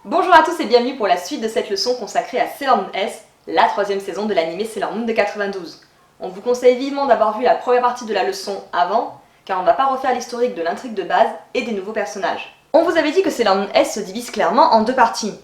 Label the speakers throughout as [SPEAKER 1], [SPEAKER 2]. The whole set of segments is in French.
[SPEAKER 1] Bonjour à tous et bienvenue pour la suite de cette leçon consacrée à Sailor Moon S, la troisième saison de l'anime Sailor Moon de 92. On vous conseille vivement d'avoir vu la première partie de la leçon avant, car on ne va pas refaire l'historique de l'intrigue de base et des nouveaux personnages. On vous avait dit que Sailor Moon S se divise clairement en deux parties,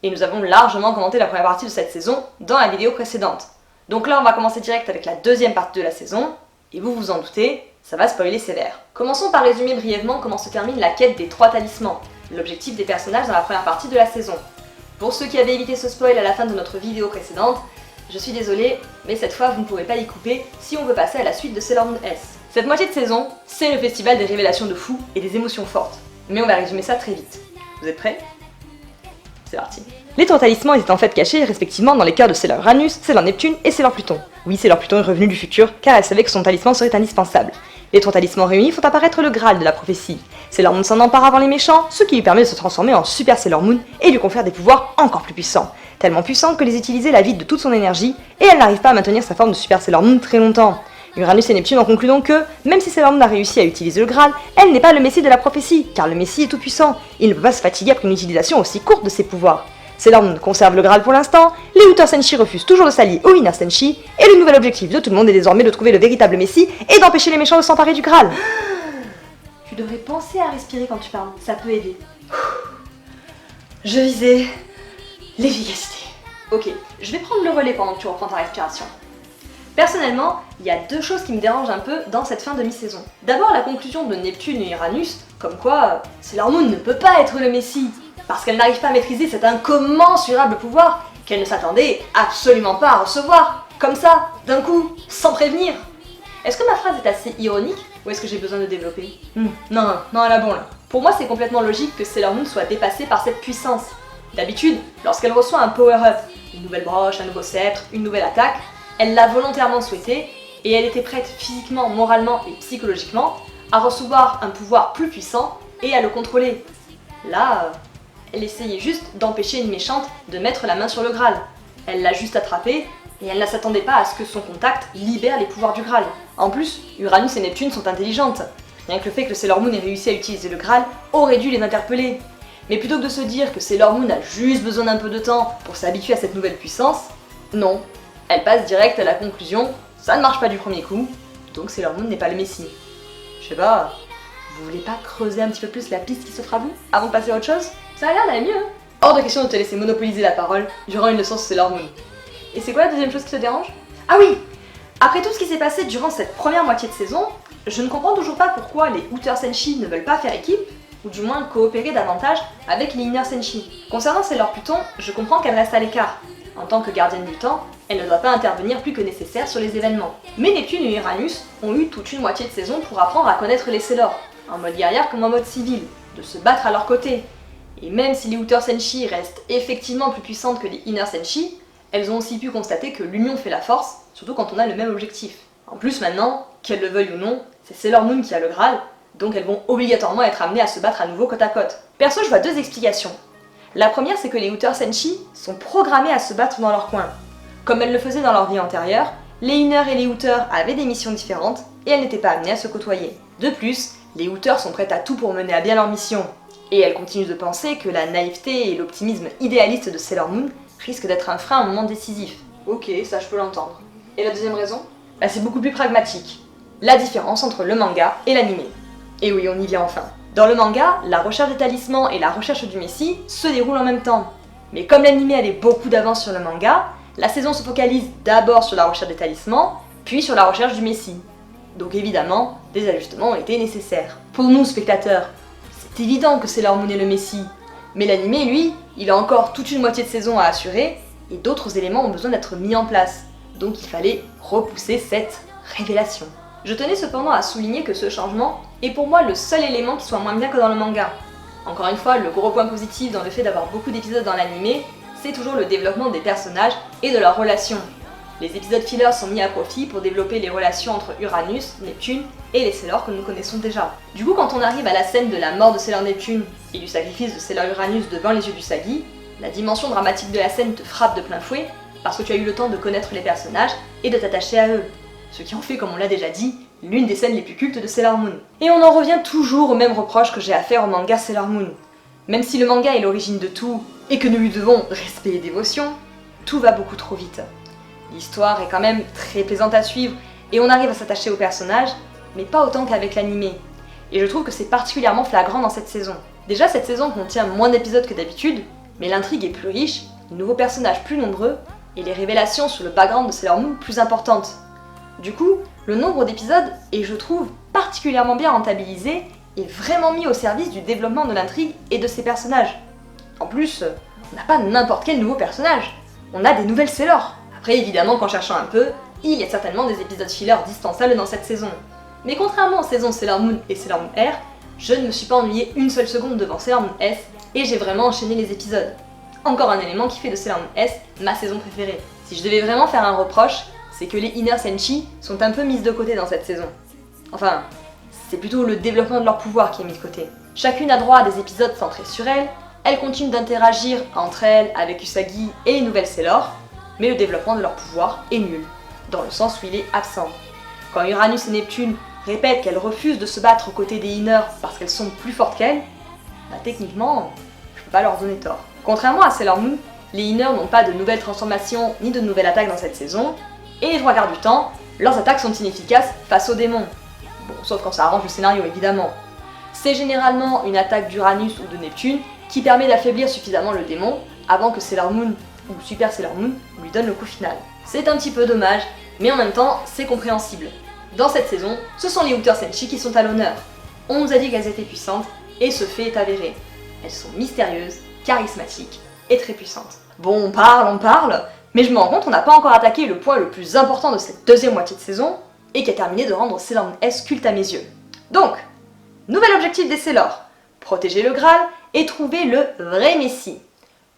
[SPEAKER 1] et nous avons largement commenté la première partie de cette saison dans la vidéo précédente. Donc là on va commencer direct avec la deuxième partie de la saison, et vous vous en doutez, ça va spoiler sévère. Commençons par résumer brièvement comment se termine la quête des 3 talismans, l'objectif des personnages dans la première partie de la saison. Pour ceux qui avaient évité ce spoil à la fin de notre vidéo précédente, je suis désolée, mais cette fois vous ne pourrez pas y couper si on veut passer à la suite de Sailor Moon S. Cette moitié de saison, c'est le festival des révélations de fous et des émotions fortes. Mais on va résumer ça très vite. Vous êtes prêts? C'est parti. Les 3 talismans étaient en fait cachés respectivement dans les cœurs de Sailor Uranus, Sailor Neptune et Sailor Pluton. Oui, Sailor Pluton est revenu du futur car elle savait que son talisman serait indispensable. Les 3 talismans réunis font apparaître le Graal de la prophétie. Sailor Moon s'en empare avant les méchants, ce qui lui permet de se transformer en Super Sailor Moon et lui confère des pouvoirs encore plus puissants. Tellement puissants que les utiliser la vide de toute son énergie et elle n'arrive pas à maintenir sa forme de Super Sailor Moon très longtemps. Uranus et Neptune en concluent donc que, même si Sailor Moon a réussi à utiliser le Graal, elle n'est pas le Messie de la prophétie, car le Messie est tout puissant. Il ne peut pas se fatiguer après une utilisation aussi courte de ses pouvoirs. Sailor Moon conserve le Graal pour l'instant, les Outer Senshi refusent toujours de s'allier aux Inner Senshi, et le nouvel objectif de tout le monde est désormais de trouver le véritable Messie et d'empêcher les méchants de s'emparer du Graal. Tu devrais penser à respirer quand tu parles, ça peut aider. Je visais l'efficacité. Ok, je vais prendre le relais pendant que tu reprends ta respiration. Personnellement, il y a 2 choses qui me dérangent un peu dans cette fin de mi-saison. D'abord la conclusion de Neptune et Uranus, comme quoi Sailor Moon ne peut pas être le Messie, parce qu'elle n'arrive pas à maîtriser cet incommensurable pouvoir qu'elle ne s'attendait absolument pas à recevoir, comme ça, d'un coup, sans prévenir. Est-ce que ma phrase est assez ironique, ou est-ce que j'ai besoin de développer? Non, elle a bon là. Pour moi, c'est complètement logique que Sailor Moon soit dépassée par cette puissance. D'habitude, lorsqu'elle reçoit un power-up, une nouvelle broche, un nouveau sceptre, une nouvelle attaque, elle l'a volontairement souhaité, et elle était prête physiquement, moralement et psychologiquement à recevoir un pouvoir plus puissant et à le contrôler. Là, elle essayait juste d'empêcher une méchante de mettre la main sur le Graal. Elle l'a juste attrapé, et elle ne s'attendait pas à ce que son contact libère les pouvoirs du Graal. En plus, Uranus et Neptune sont intelligentes. Rien que le fait que Sailor Moon ait réussi à utiliser le Graal aurait dû les interpeller. Mais plutôt que de se dire que Sailor Moon a juste besoin d'un peu de temps pour s'habituer à cette nouvelle puissance, non. Elle passe direct à la conclusion, ça ne marche pas du premier coup, donc Sailor Moon n'est pas le Messie. Je sais pas, vous voulez pas creuser un petit peu plus la piste qui s'offre à vous, avant de passer à autre chose? Ça a l'air d'aller mieux, hein? Hors de question de te laisser monopoliser la parole durant une leçon sur Sailor Moon. Et c'est quoi la deuxième chose qui te dérange? Ah oui! Après tout ce qui s'est passé durant cette première moitié de saison, je ne comprends toujours pas pourquoi les Outer Senshi ne veulent pas faire équipe, ou du moins coopérer davantage avec les Inner Senshi. Concernant Sailor Pluton, je comprends qu'elle reste à l'écart. En tant que gardienne du temps, elle ne doit pas intervenir plus que nécessaire sur les événements. Mais Neptune et Uranus ont eu toute une moitié de saison pour apprendre à connaître les Sailor, en mode guerrière comme en mode civil, de se battre à leur côté. Et même si les Outer Senshi restent effectivement plus puissantes que les Inner Senshi, elles ont aussi pu constater que l'union fait la force, surtout quand on a le même objectif. En plus maintenant, qu'elles le veuillent ou non, c'est Sailor Moon qui a le Graal, donc elles vont obligatoirement être amenées à se battre à nouveau côte à côte. Perso, je vois 2 explications. La première, c'est que les Outer Senshi sont programmés à se battre dans leur coin. Comme elles le faisaient dans leur vie antérieure, les Inner et les Outer avaient des missions différentes et elles n'étaient pas amenées à se côtoyer. De plus, les Outer sont prêtes à tout pour mener à bien leur mission. Et elles continuent de penser que la naïveté et l'optimisme idéaliste de Sailor Moon risquent d'être un frein à un moment décisif. Ok, ça je peux l'entendre. Et la deuxième raison? C'est beaucoup plus pragmatique. La différence entre le manga et l'anime. Et oui, on y vient enfin. Dans le manga, la recherche des talismans et la recherche du Messie se déroulent en même temps. Mais comme l'anime avait beaucoup d'avance sur le manga, la saison se focalise d'abord sur la recherche des talismans, puis sur la recherche du Messie. Donc évidemment, des ajustements ont été nécessaires. Pour nous, spectateurs, c'est évident que Sailor Moon est le Messie. Mais l'anime, lui, il a encore toute une moitié de saison à assurer, et d'autres éléments ont besoin d'être mis en place. Donc il fallait repousser cette révélation. Je tenais cependant à souligner que ce changement est pour moi le seul élément qui soit moins bien que dans le manga. Encore une fois, le gros point positif dans le fait d'avoir beaucoup d'épisodes dans l'anime, c'est toujours le développement des personnages et de leurs relations. Les épisodes fillers sont mis à profit pour développer les relations entre Uranus, Neptune et les Sailor que nous connaissons déjà. Du coup, quand on arrive à la scène de la mort de Sailor Neptune et du sacrifice de Sailor Uranus devant les yeux du Sagi, la dimension dramatique de la scène te frappe de plein fouet parce que tu as eu le temps de connaître les personnages et de t'attacher à eux. Ce qui en fait, comme on l'a déjà dit, l'une des scènes les plus cultes de Sailor Moon. Et on en revient toujours au même reproche que j'ai à faire au manga Sailor Moon. Même si le manga est l'origine de tout, et que nous lui devons respect et dévotion, tout va beaucoup trop vite. L'histoire est quand même très plaisante à suivre, et on arrive à s'attacher aux personnages, mais pas autant qu'avec l'animé. Et je trouve que c'est particulièrement flagrant dans cette saison. Déjà, cette saison contient moins d'épisodes que d'habitude, mais l'intrigue est plus riche, les nouveaux personnages plus nombreux, et les révélations sur le background de Sailor Moon plus importantes. Du coup, le nombre d'épisodes est, je trouve, particulièrement bien rentabilisé et vraiment mis au service du développement de l'intrigue et de ses personnages. En plus, on n'a pas n'importe quel nouveau personnage, on a des nouvelles Sailor. Après, évidemment, qu'en cherchant un peu, il y a certainement des épisodes filler dispensables dans cette saison. Mais contrairement aux saisons Sailor Moon et Sailor Moon R, je ne me suis pas ennuyée une seule seconde devant Sailor Moon S et j'ai vraiment enchaîné les épisodes. Encore un élément qui fait de Sailor Moon S ma saison préférée. Si je devais vraiment faire un reproche, c'est que les Inner Senshi sont un peu mises de côté dans cette saison. Enfin, c'est plutôt le développement de leur pouvoir qui est mis de côté. Chacune a droit à des épisodes centrés sur elle, elles continuent d'interagir entre elles avec Usagi et les nouvelles Sailor, mais le développement de leur pouvoir est nul, dans le sens où il est absent. Quand Uranus et Neptune répètent qu'elles refusent de se battre aux côtés des Inner parce qu'elles sont plus fortes qu'elles, bah techniquement, je peux pas leur donner tort. Contrairement à Sailor Moon, les Inner n'ont pas de nouvelles transformations ni de nouvelles attaques dans cette saison, et les trois quarts du temps, leurs attaques sont inefficaces face aux démons. Bon, sauf quand ça arrange le scénario évidemment. C'est généralement une attaque d'Uranus ou de Neptune qui permet d'affaiblir suffisamment le démon avant que Sailor Moon ou Super Sailor Moon lui donne le coup final. C'est un petit peu dommage, mais en même temps, c'est compréhensible. Dans cette saison, ce sont les Outer Senshi qui sont à l'honneur. On nous a dit qu'elles étaient puissantes, et ce fait est avéré. Elles sont mystérieuses, charismatiques et très puissantes. Bon, on parle, mais je me rends compte qu'on n'a pas encore attaqué le point le plus important de cette deuxième moitié de saison, et qui a terminé de rendre Sailor Moon S culte à mes yeux. Donc, nouvel objectif des Sailor, protéger le Graal et trouver le vrai Messie.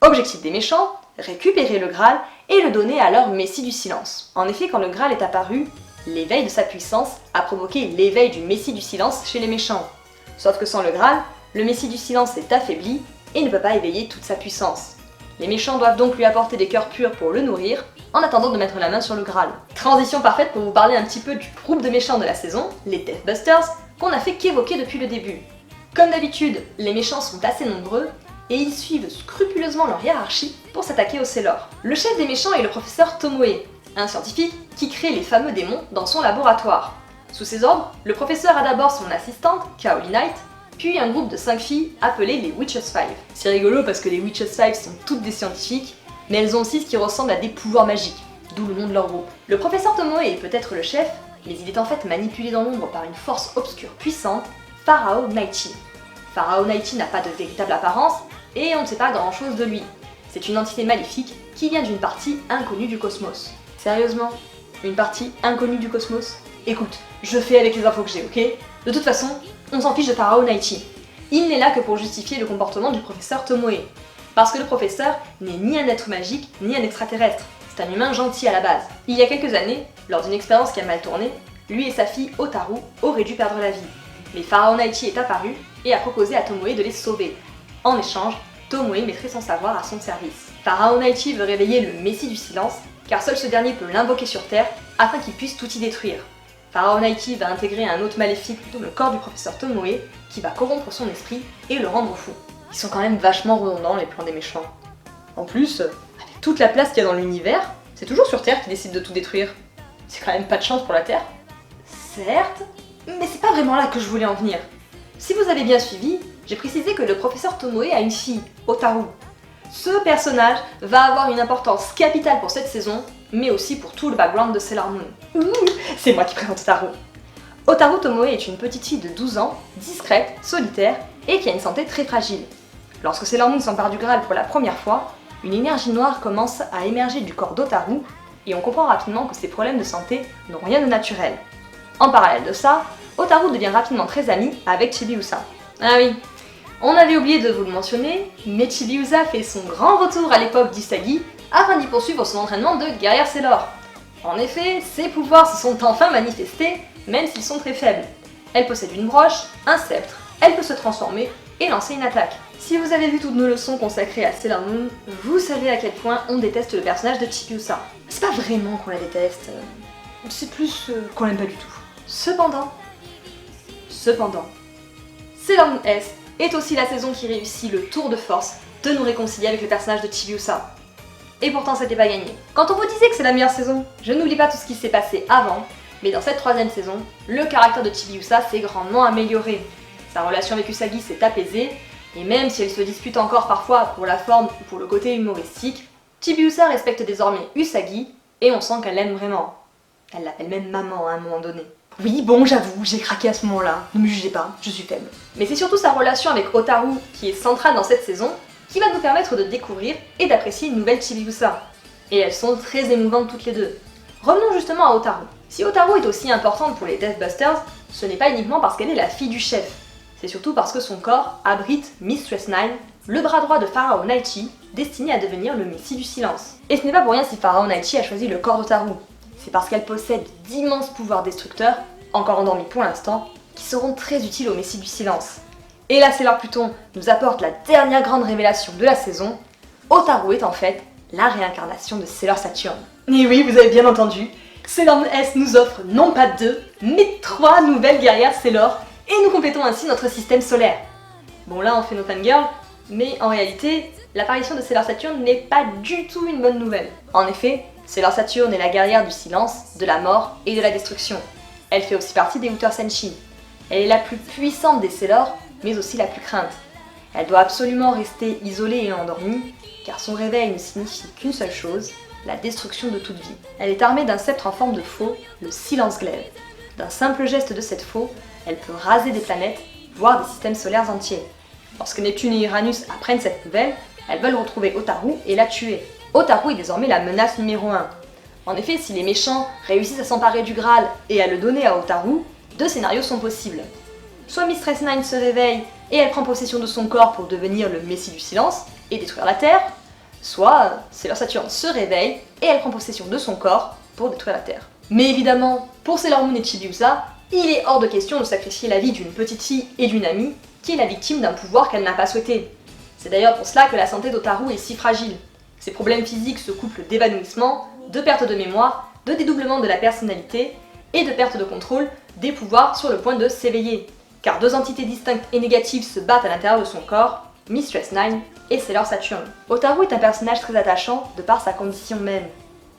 [SPEAKER 1] Objectif des méchants, récupérer le Graal et le donner à leur Messie du silence. En effet, quand le Graal est apparu, l'éveil de sa puissance a provoqué l'éveil du Messie du silence chez les méchants. Sauf que sans le Graal, le Messie du silence est affaibli et ne peut pas éveiller toute sa puissance. Les méchants doivent donc lui apporter des cœurs purs pour le nourrir, en attendant de mettre la main sur le Graal. Transition parfaite pour vous parler un petit peu du groupe de méchants de la saison, les Deathbusters, qu'on n'a fait qu'évoquer depuis le début. Comme d'habitude, les méchants sont assez nombreux, et ils suivent scrupuleusement leur hiérarchie pour s'attaquer aux Sailor. Le chef des méchants est le professeur Tomoe, un scientifique qui crée les fameux démons dans son laboratoire. Sous ses ordres, le professeur a d'abord son assistante, Kaoli Knight, puis un groupe de 5 filles appelées les Witches 5. C'est rigolo parce que les Witches 5 sont toutes des scientifiques, mais elles ont aussi ce qui ressemble à des pouvoirs magiques, d'où le nom de leur groupe. Le professeur Tomoe est peut-être le chef, mais il est en fait manipulé dans l'ombre par une force obscure puissante, Pharao Naichi. Pharao Naichi n'a pas de véritable apparence, et on ne sait pas grand chose de lui. C'est une entité maléfique qui vient d'une partie inconnue du cosmos. Sérieusement? Une partie inconnue du cosmos? Écoute, je fais avec les infos que j'ai, ok? De toute façon, on s'en fiche de Pharao Naichi. Il n'est là que pour justifier le comportement du professeur Tomoe. Parce que le professeur n'est ni un être magique, ni un extraterrestre. C'est un humain gentil à la base. Il y a quelques années, lors d'une expérience qui a mal tourné, lui et sa fille Otaru auraient dû perdre la vie. Mais Pharao Naichi est apparu et a proposé à Tomoe de les sauver. En échange, Tomoe mettrait son savoir à son service. Pharao Naichi veut réveiller le Messie du silence, car seul ce dernier peut l'invoquer sur Terre afin qu'il puisse tout y détruire. Pharao Naichi va intégrer un hôte maléfique dans le corps du professeur Tomoe, qui va corrompre son esprit et le rendre fou. Ils sont quand même vachement redondants les plans des méchants. En plus, avec toute la place qu'il y a dans l'univers, c'est toujours sur Terre qu'ils décident de tout détruire. C'est quand même pas de chance pour la Terre. Certes, mais c'est pas vraiment là que je voulais en venir. Si vous avez bien suivi, j'ai précisé que le professeur Tomoe a une fille, Otaru. Ce personnage va avoir une importance capitale pour cette saison, mais aussi pour tout le background de Sailor Moon. C'est moi qui présente Otaru. Otaru Tomoe est une petite fille de 12 ans, discrète, solitaire, et qui a une santé très fragile. Lorsque Sailor Moon s'empare du Graal pour la première fois, une énergie noire commence à émerger du corps d'Otaru, et on comprend rapidement que ses problèmes de santé n'ont rien de naturel. En parallèle de ça, Otaru devient rapidement très amie avec Chibiusa. Ah oui, on avait oublié de vous le mentionner, mais Chibiusa fait son grand retour à l'époque d'Usagi afin d'y poursuivre son entraînement de guerrière Sailor. En effet, ses pouvoirs se sont enfin manifestés, même s'ils sont très faibles. Elle possède une broche, un sceptre, elle peut se transformer et lancer une attaque. Si vous avez vu toutes nos leçons consacrées à Sailor Moon, vous savez à quel point on déteste le personnage de Chibiusa. C'est pas vraiment qu'on la déteste, c'est plus qu'on l'aime pas du tout. Cependant, Sailor Moon S est aussi la saison qui réussit le tour de force de nous réconcilier avec le personnage de Chibiusa. Et pourtant c'était pas gagné. Quand on vous disait que c'est la meilleure saison, je n'oublie pas tout ce qui s'est passé avant, mais dans cette troisième saison, le caractère de Chibiusa s'est grandement amélioré. Sa relation avec Usagi s'est apaisée, et même si elle se dispute encore parfois pour la forme ou pour le côté humoristique, Chibiusa respecte désormais Usagi, et on sent qu'elle l'aime vraiment. Elle l'appelle même maman à un moment donné. Oui, bon, j'avoue, j'ai craqué à ce moment-là, ne me jugez pas, je suis faible. Mais c'est surtout sa relation avec Otaru qui est centrale dans cette saison, qui va nous permettre de découvrir et d'apprécier une nouvelle Chibiusa. Et elles sont très émouvantes toutes les deux. Revenons justement à Otaru. Si Otaru est aussi importante pour les Deathbusters, ce n'est pas uniquement parce qu'elle est la fille du chef. C'est surtout parce que son corps abrite Mistress Nine, le bras droit de Pharao Naichi, destiné à devenir le Messie du silence. Et ce n'est pas pour rien si Pharao Naichi a choisi le corps d'Otaru. C'est parce qu'elle possède d'immenses pouvoirs destructeurs, encore endormis pour l'instant, qui seront très utiles au Messie du silence. Et là, Sailor Pluton nous apporte la dernière grande révélation de la saison. Otaru est en fait la réincarnation de Sailor Saturn. Et oui, vous avez bien entendu, Sailor Moon S nous offre non pas 2, mais 3 nouvelles guerrières Sailor, et nous complétons ainsi notre système solaire. Bon là on fait nos fangirls, mais en réalité, l'apparition de Sailor Saturn n'est pas du tout une bonne nouvelle. En effet, Sailor Saturn est la guerrière du silence, de la mort et de la destruction. Elle fait aussi partie des Outer Senshi. Elle est la plus puissante des Sailor, mais aussi la plus crainte. Elle doit absolument rester isolée et endormie, car son réveil ne signifie qu'une seule chose, la destruction de toute vie. Elle est armée d'un sceptre en forme de faux, le Silence Glaive. D'un simple geste de cette faux, elle peut raser des planètes, voire des systèmes solaires entiers. Lorsque Neptune et Uranus apprennent cette nouvelle, elles veulent retrouver Otaru et la tuer. Otaru est désormais la menace numéro 1. En effet, si les méchants réussissent à s'emparer du Graal et à le donner à Otaru, 2 scénarios sont possibles. Soit Mistress Nine se réveille et elle prend possession de son corps pour devenir le Messie du silence et détruire la Terre, soit Sailor Saturn se réveille et elle prend possession de son corps pour détruire la Terre. Mais évidemment, pour Sailor Moon et Chibiusa, il est hors de question de sacrifier la vie d'une petite fille et d'une amie qui est la victime d'un pouvoir qu'elle n'a pas souhaité. C'est d'ailleurs pour cela que la santé d'Otaru est si fragile. Ses problèmes physiques se couplent d'évanouissement, de perte de mémoire, de dédoublement de la personnalité et de perte de contrôle des pouvoirs sur le point de s'éveiller. Car 2 entités distinctes et négatives se battent à l'intérieur de son corps, Mistress Nine et Sailor Saturn. Otaru est un personnage très attachant de par sa condition même.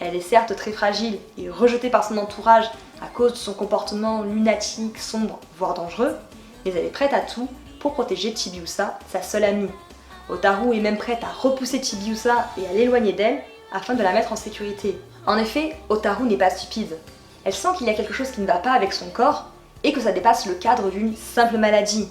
[SPEAKER 1] Elle est certes très fragile et rejetée par son entourage à cause de son comportement lunatique, sombre, voire dangereux, mais elle est prête à tout pour protéger Chibiusa, sa seule amie. Otaru est même prête à repousser Chibiusa et à l'éloigner d'elle afin de la mettre en sécurité. En effet, Otaru n'est pas stupide. Elle sent qu'il y a quelque chose qui ne va pas avec son corps et que ça dépasse le cadre d'une simple maladie.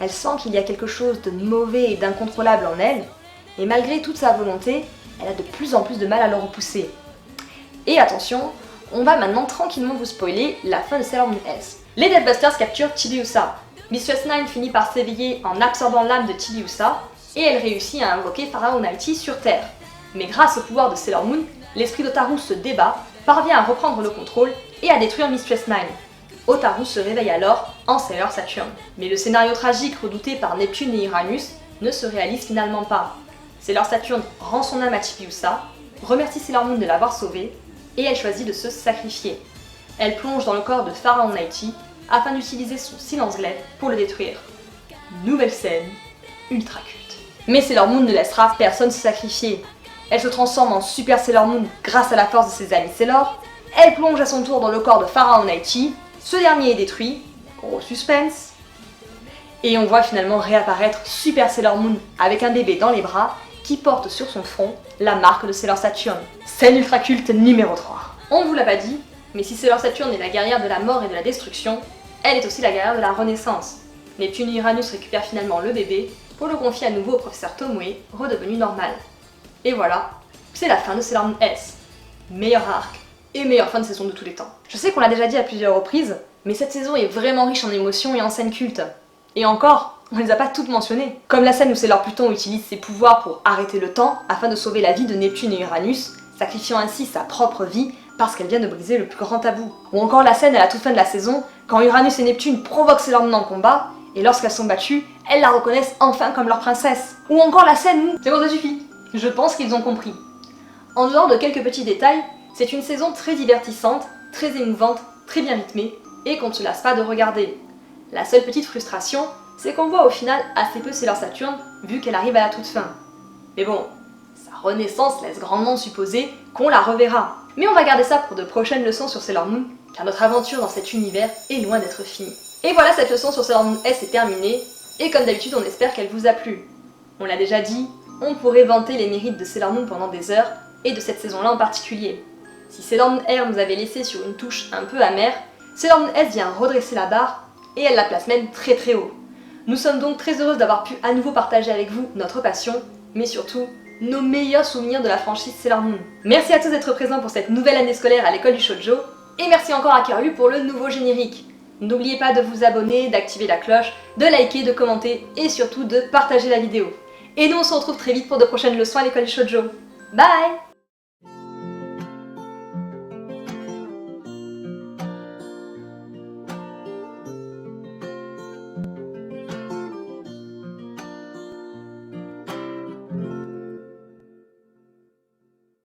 [SPEAKER 1] Elle sent qu'il y a quelque chose de mauvais et d'incontrôlable en elle, et malgré toute sa volonté, elle a de plus en plus de mal à le repousser. Et attention, on va maintenant tranquillement vous spoiler la fin de Sailor Moon S. Les Deathbusters capturent Chibiusa. Mistress Nine finit par s'éveiller en absorbant l'âme de Chibiusa, et elle réussit à invoquer Pharao Naichi sur Terre. Mais grâce au pouvoir de Sailor Moon, l'esprit d'Otaru se débat, parvient à reprendre le contrôle et à détruire Mistress Nine. Otaru se réveille alors en Sailor Saturn. Mais le scénario tragique redouté par Neptune et Uranus ne se réalise finalement pas. Sailor Saturn rend son âme à Chibiusa, remercie Sailor Moon de l'avoir sauvée, et elle choisit de se sacrifier. Elle plonge dans le corps de Pharao Naichi afin d'utiliser son Silence Glaive pour le détruire. Nouvelle scène, ultra culte. Mais Sailor Moon ne laissera personne se sacrifier. Elle se transforme en Super Sailor Moon grâce à la force de ses amis Sailor. Elle plonge à son tour dans le corps de Pharao Naichi. Ce dernier est détruit. Gros suspense. Et on voit finalement réapparaître Super Sailor Moon avec un bébé dans les bras qui porte sur son front la marque de Sailor Saturn. Scène ultra culte numéro 3. On ne vous l'a pas dit, mais si Sailor Saturn est la guerrière de la mort et de la destruction, elle est aussi la guerrière de la renaissance. Neptune et Uranus récupèrent finalement le bébé pour le confier à nouveau au professeur Tomoe, redevenu normal. Et voilà, c'est la fin de Sailor Moon S. Meilleur arc et meilleure fin de saison de tous les temps. Je sais qu'on l'a déjà dit à plusieurs reprises, mais cette saison est vraiment riche en émotions et en scènes cultes. Et encore, on les a pas toutes mentionnées. Comme la scène où Sailor Pluton utilise ses pouvoirs pour arrêter le temps afin de sauver la vie de Neptune et Uranus, sacrifiant ainsi sa propre vie parce qu'elle vient de briser le plus grand tabou. Ou encore la scène à la toute fin de la saison, quand Uranus et Neptune provoquent Sailor Moon en combat, et lorsqu'elles sont battues, elles la reconnaissent enfin comme leur princesse. Ou encore la scène où... C'est bon, ça suffit. Je pense qu'ils ont compris. En dehors de quelques petits détails, c'est une saison très divertissante, très émouvante, très bien rythmée, et qu'on ne se lasse pas de regarder. La seule petite frustration, c'est qu'on voit au final assez peu Sailor Saturn, vu qu'elle arrive à la toute fin. Mais bon, sa renaissance laisse grandement supposer qu'on la reverra. Mais on va garder ça pour de prochaines leçons sur Sailor Moon, car notre aventure dans cet univers est loin d'être finie. Et voilà, cette leçon sur Sailor Moon S est terminée, et comme d'habitude on espère qu'elle vous a plu. On l'a déjà dit, on pourrait vanter les mérites de Sailor Moon pendant des heures, et de cette saison-là en particulier. Si Sailor Moon R nous avait laissé sur une touche un peu amère, Sailor Moon S vient redresser la barre, et elle la place même très très haut. Nous sommes donc très heureuses d'avoir pu à nouveau partager avec vous notre passion, mais surtout nos meilleurs souvenirs de la franchise Sailor Moon. Merci à tous d'être présents pour cette nouvelle année scolaire à l'école du shoujo, et merci encore à Kyoryu pour le nouveau générique. N'oubliez pas de vous abonner, d'activer la cloche, de liker, de commenter, et surtout de partager la vidéo. Et nous on se retrouve très vite pour de prochaines leçons à l'école du shoujo. Bye!